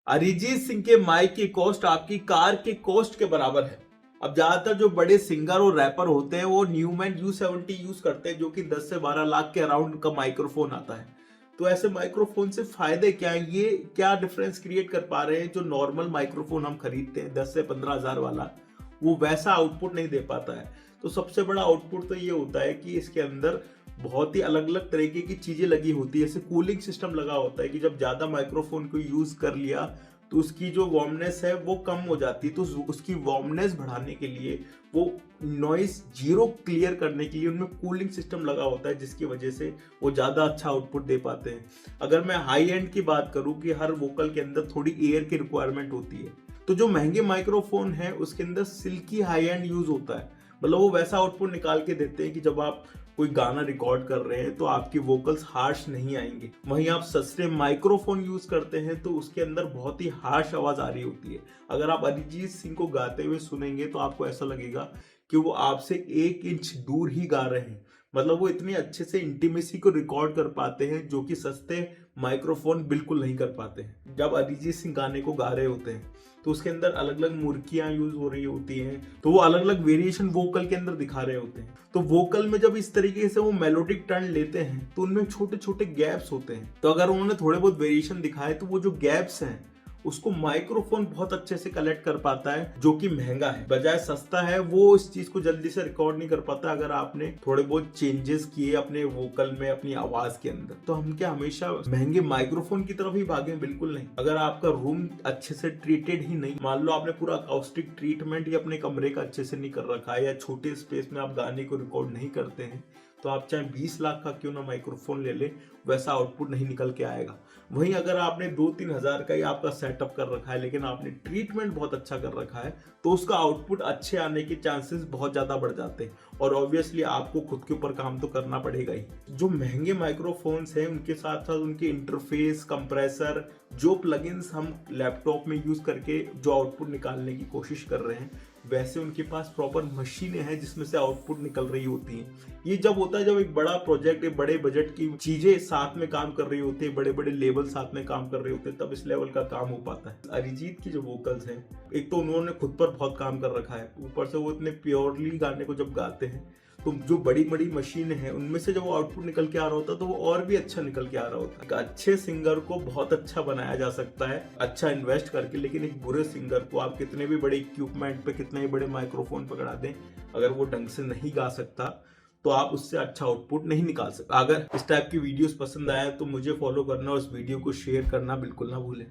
अरिजीत सिंह के माइक की कॉस्ट आपकी कार के कॉस्ट के बराबर है। अब ज्यादातर जो बड़े सिंगर और रैपर होते हैं वो न्यूमैन U70 यूज करते हैं, जो कि 10 से 12 लाख के अराउंड का माइक्रोफोन आता है। तो ऐसे माइक्रोफोन से फायदे क्या है, ये क्या डिफरेंस क्रिएट कर पा रहे हैं? जो नॉर्मल माइक्रोफोन हम खरीदते हैं 10 से 15 हजार वाला, वो वैसा आउटपुट नहीं दे पाता है। तो सबसे बड़ा आउटपुट तो ये होता है कि इसके अंदर बहुत ही अलग अलग तरीके की चीजें लगी होती है। जैसे कूलिंग सिस्टम लगा होता है कि जब ज्यादा माइक्रोफोन को यूज कर लिया तो उसकी जो वार्मनेस है वो कम हो जाती है। तो उसकी वार्मनेस बढ़ाने के लिए, वो नॉइस जीरो क्लियर करने के लिए उनमें कूलिंग सिस्टम लगा होता है, जिसकी वजह से वो ज्यादा अच्छा आउटपुट दे पाते हैं। अगर मैं हाई एंड की बात करूं कि हर वोकल के अंदर थोड़ी एयर की रिक्वायरमेंट होती है, तो जो महंगे माइक्रोफोन है उसके अंदर सिल्की हाई एंड यूज होता है। मतलब वो वैसा आउटपुट निकाल के देते हैं कि जब आप कोई गाना रिकॉर्ड कर रहे हैं तो आपकी वोकल्स हार्श नहीं आएंगे। वहीं आप सस्ते माइक्रोफोन यूज करते हैं तो उसके अंदर बहुत ही हार्श आवाज आ रही होती है। अगर आप अरिजीत सिंह को गाते हुए सुनेंगे तो आपको ऐसा लगेगा कि वो आपसे 1 इंच दूर ही गा रहे हैं। मतलब वो इतने अच्छे से इंटीमेसी को रिकॉर्ड कर पाते हैं, जो कि सस्ते माइक्रोफोन बिल्कुल नहीं कर पाते हैं। जब अरिजीत सिंह गाने को गा रहे होते हैं तो उसके अंदर अलग अलग मुर्कियां यूज हो रही होती हैं, तो वो अलग अलग वेरिएशन वोकल के अंदर दिखा रहे होते हैं। तो वोकल में जब इस तरीके से वो मेलोडिक टर्न लेते हैं तो उनमें छोटे छोटे गैप्स होते हैं। तो अगर उन्होंने थोड़े बहुत वेरिएशन दिखाए तो वो जो गैप्स हैं उसको माइक्रोफोन बहुत अच्छे से कलेक्ट कर पाता है, जो कि महंगा है। बजाय सस्ता है, वो इस चीज को जल्दी से रिकॉर्ड नहीं कर पाता अगर आपने थोड़े बहुत चेंजेस किए अपने वोकल में, अपनी आवाज के अंदर। तो हम क्या हमेशा महंगे माइक्रोफोन की तरफ ही भागें? बिल्कुल नहीं। अगर आपका रूम अच्छे से ट्रीटेड ही नहीं, मान लो आपने पूरा अकाउस्टिक ट्रीटमेंट ही अपने कमरे का अच्छे से नहीं कर रखा है, या छोटे स्पेस में आप गाने को रिकॉर्ड नहीं करते हैं, तो आप चाहे 20 लाख का क्यों ना माइक्रोफोन ले ले, वैसा आउटपुट नहीं निकल के आएगा। वहीं अगर आपने 2-3 हजार का ही आपका सेटअप कर रखा है, लेकिन आपने ट्रीटमेंट बहुत अच्छा कर रखा है, तो उसका आउटपुट अच्छे आने के चांसेस बहुत ज्यादा बढ़ जाते हैं। और ऑब्वियसली आपको खुद के ऊपर काम तो करना पड़ेगा ही। जो महंगे माइक्रोफोन्स हैं उनके साथ साथ उनके इंटरफेस, कंप्रेसर, जो प्लगइन्स हम लैपटॉप में यूज करके जो आउटपुट निकालने की कोशिश कर रहे हैं, वैसे उनके पास प्रॉपर मशीनें हैं जिसमें से आउटपुट निकल रही होती हैं। ये जब होता है जब एक बड़ा प्रोजेक्ट, एक बड़े बजट की चीजें साथ में काम कर रही होती है, बड़े बड़े लेवल साथ में काम कर रहे होते हैं, तब इस लेवल का काम हो पाता है। अरिजीत की जो वोकल्स हैं, एक तो उन्होंने खुद पर बहुत काम कर रखा है, ऊपर से वो इतने प्योरली गाने को जब गाते हैं, तो जो बड़ी बड़ी मशीनें हैं उनमें से जब आउटपुट निकल के आ रहा होता है तो वो और भी अच्छा निकल के आ रहा होता है। एक अच्छे सिंगर को बहुत अच्छा बनाया जा सकता है अच्छा इन्वेस्ट करके, लेकिन एक बुरे सिंगर को आप कितने भी बड़े इक्विपमेंट पे, कितने भी बड़े माइक्रोफोन पकड़ा दें, अगर वो ढंग से नहीं गा सकता तो आप उससे अच्छा आउटपुट नहीं निकाल सकते। अगर इस टाइप की वीडियोस पसंद आए तो मुझे फॉलो करना और इस वीडियो को शेयर करना बिल्कुल ना भूलें।